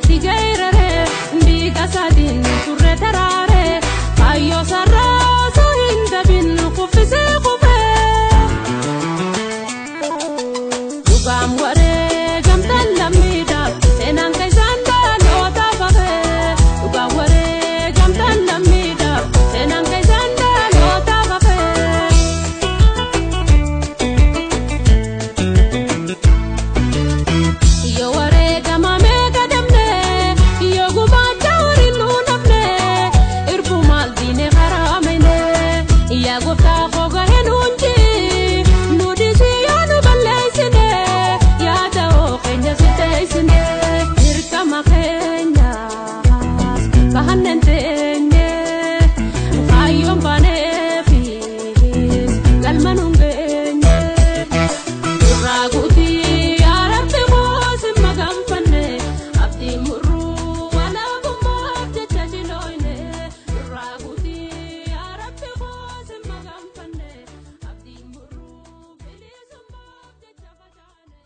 tijairare ndiga sadin turre tarare ayo sarra sohinda bin kufise kufe dugam ware gamtan lamida senan kaisanda lota fafe dugam ware gamtan lamida senan kaisanda lota fafe yo ware gamame kadamne yo guma jawri nunamne irfu maldine haramene ya gofta khoga henunji nudisi yanu balaisine ya dawo khenya sitaisine irkama khenya bahanentenye ayom banefis galmanungenye raguti arabte mosim magamfane abdi murru wala bumabte tajiloine raguti arabte mosim magamfane abdi murru bilisum mabte tafajane